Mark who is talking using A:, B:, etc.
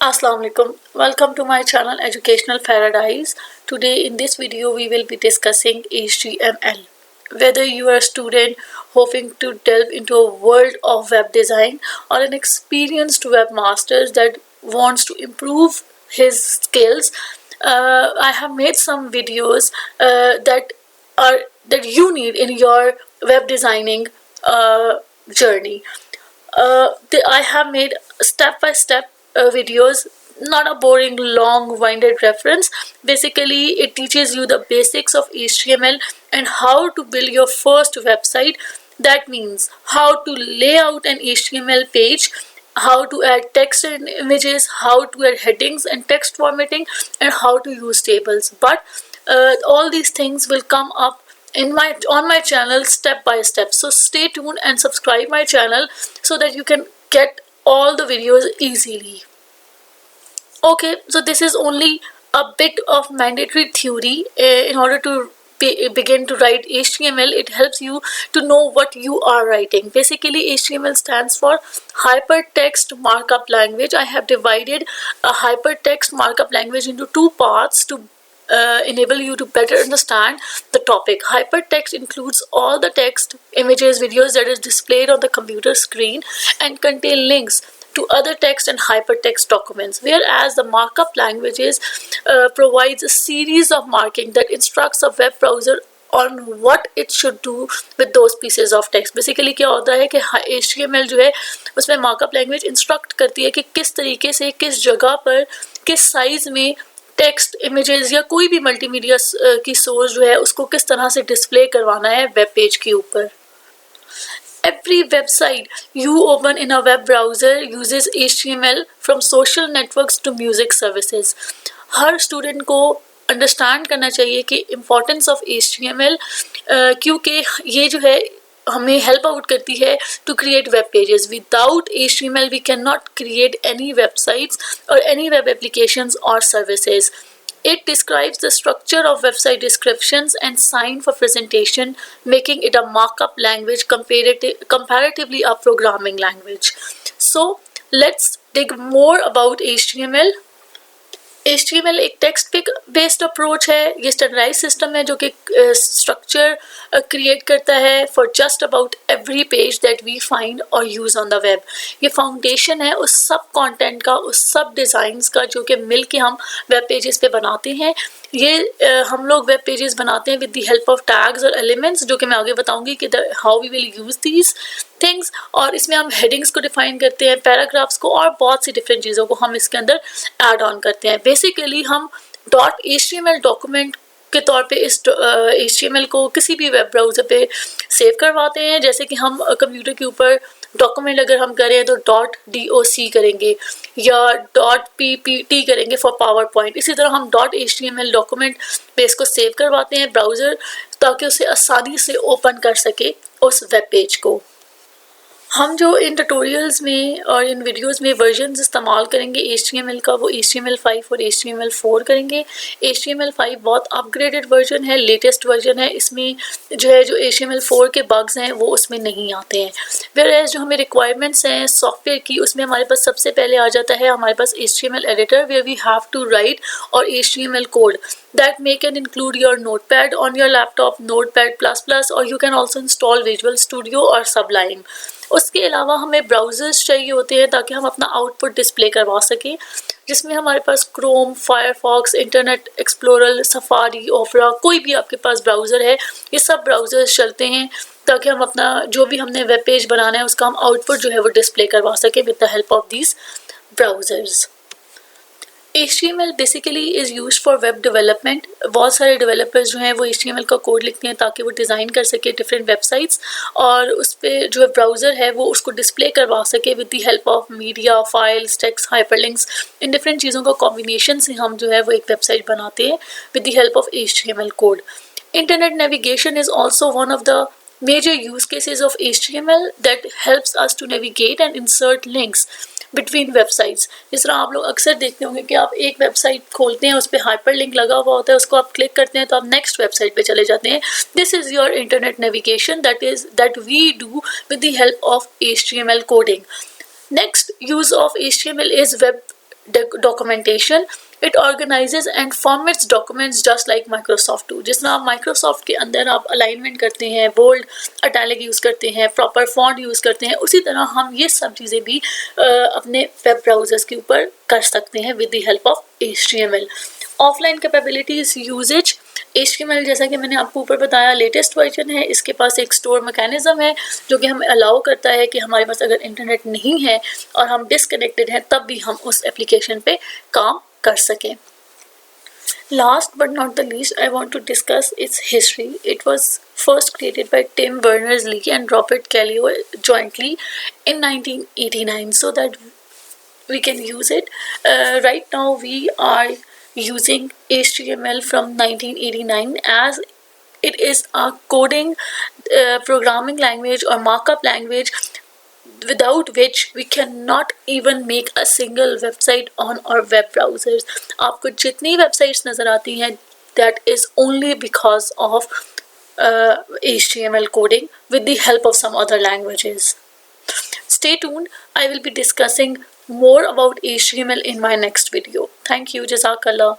A: Assalamu alaikum. Welcome to my channel Educational Paradise. Today in this video we will be discussing HTML. Whether you are a student hoping to delve into a world of web design or an experienced webmaster that wants to improve his skills, I have made some videos that you need in your web designing journey. I have made step-by-step videos, not a boring, long-winded reference. Basically, it teaches you the basics of HTML and how to build your first website. That means how to lay out an HTML page, how to add text and images, how to add headings and text formatting, and how to use tables. But all these things will come up on my channel step by step, so stay tuned and subscribe my channel so that you can get all the videos easily. Okay, so this is only a bit of mandatory theory. In order to begin to write HTML, it helps you to know what you are writing. Basically, HTML stands for Hypertext Markup Language. I have divided a hypertext markup language into two parts to enable you to better understand the topic. Hypertext includes all the text, images, videos that is displayed on the computer screen and contain links to other text and hypertext documents, whereas the markup languages provides a series of marking that instructs a web browser on what it should do with those pieces of text. Basically क्या होता है कि HTML जो है उसमें markup language instruct करती है कि किस तरीके से किस जगह पर किस साइज में टेक्स्ट, इमेजेस या कोई भी मल्टीमीडिया की सोर्स जो है उसको किस तरह से डिस्प्ले करवाना है वेब पेज के ऊपर. Every website you open in a web browser uses HTML, from social networks to music services. Her student को अंडरस्टैंड करना चाहिए कि इम्पोर्टेंस ऑफ HTML, क्योंकि ये जो है हमें हेल्प आउट करती है to create web pages. Without HTML we can not create any websites और एनी वेब एप्लीकेशंस और services. It describes the structure of website descriptions and sign for presentation, making it a markup language comparatively a programming language. So let's dig more about HTML. HTML एक text based approach है. ये standardise system है जो कि structure create करता है for just about every page that we find और use on the web. ये फाउंडेशन है उस सब कंटेंट का, उस सब डिज़ाइंस का जो कि मिल के हम वेब पेजेस पे बनाते हैं. ये हम लोग वेब पेजेस बनाते हैं with the help of tags और एलिमेंट्स, जो कि मैं आगे बताऊंगी कि how we will use these things. और इसमें हम हेडिंग्स को डिफाइन करते हैं, पैराग्राफ्स को और बहुत सी डिफरेंट चीज़ों को हम इसके अंदर ऐड ऑन करते हैं. बेसिकली हम .html डॉक्यूमेंट के तौर पे इस HTML को किसी भी वेब ब्राउज़र पे सेव करवाते हैं. जैसे कि हम कंप्यूटर के ऊपर डॉक्यूमेंट अगर हम करें तो .doc करेंगे या .ppt करेंगे फॉर पावर पॉइंट. इसी तरह हम .html डॉक्यूमेंट पे इसको सेव करवाते हैं ब्राउज़र, ताकि उसे आसानी से ओपन कर सके उस वेब पेज को. हम जो इन ट्यूटोरियल्स में और इन वीडियोस में वर्जन्स इस्तेमाल करेंगे HTML का, वो HTML5 और HTML4 करेंगे. HTML5 बहुत अपग्रेडेड वर्जन है, लेटेस्ट वर्जन है. इसमें जो है जो HTML4 के बग्स हैं वो उसमें नहीं आते हैं. वेयरएज़ जो हमें रिक्वायरमेंट्स हैं सॉफ्टवेयर की, उसमें हमारे पास सबसे पहले आ जाता है हमारे पास HTML editor, where we have to write और HTML code that may can include your notepad on your laptop, notepad++, or you can also install Visual Studio और Sublime. उसके अलावा हमें ब्राउज़र्स चाहिए होते हैं ताकि हम अपना आउटपुट डिस्प्ले करवा सकें, जिसमें हमारे पास Chrome, Firefox, Internet Explorer, Safari, Opera, कोई भी आपके पास ब्राउज़र है, ये सब ब्राउज़र्स चलते हैं ताकि हम अपना जो भी हमने वेब पेज बनाना है उसका हम आउटपुट जो है वो डिस्प्ले करवा सकें with the help of these browsers. HTML basically is use for web development. बहुत सारे डेवलपर्स जो हैं वो HTML का कोड लिखते हैं ताकि वो डिज़ाइन कर सके डिफरेंट वेबसाइट्स और उस पर जो ब्राउज़र है वो उसको डिस्प्ले करवा सके with the help of media, files, text, hyperlinks. In different चीज़ों का कॉम्बिनेशन से हम जो है वो एक वेबसाइट बनाते हैं with the help of HTML code. Internet navigation is also one of the major use cases of HTML that helps us to navigate and insert links between websites. जिस तरह आप लोग अक्सर देखते होंगे कि आप एक वेबसाइट खोलते हैं, उस पर हाइपर लिंक लगा हुआ होता है, उसको आप क्लिक करते हैं तो आप नेक्स्ट वेबसाइट पे चले जाते हैं. This is your internet navigation that we do with the help of HTML coding. Next use of HTML is web documentation. It organizes and formats documents just like Microsoft do. जिस तरह आप Microsoft के अंदर आप alignment करते हैं, bold, italic use करते हैं, proper font यूज़ करते हैं, उसी तरह हम ये सब चीज़ें भी अपने web browsers के ऊपर कर सकते हैं with the help of HTML. Offline capabilities uses, HTML जैसा कि मैंने आपको ऊपर बताया लेटेस्ट वर्जन है, इसके पास एक स्टोर मैकेनिज्म है जो कि हमें अलाउ करता है कि हमारे पास अगर इंटरनेट नहीं है और हम डिसकनेक्टेड हैं तब भी हम उस एप्लीकेशन पे काम कर सकें. Last but not the least, I want to discuss its history. It was first created by Tim Berners-Lee and Robert Callio jointly in 1989 so that we can use it. Right now we are using HTML from 1989 as it is a coding programming language or markup language without which we cannot even make a single website on our web browsers. आपको जितनी websites नज़र आती हैं that is only because of HTML coding with the help of some other languages. Stay tuned. I will be discussing more about HTML in my next video. Thank you. Jazakallah.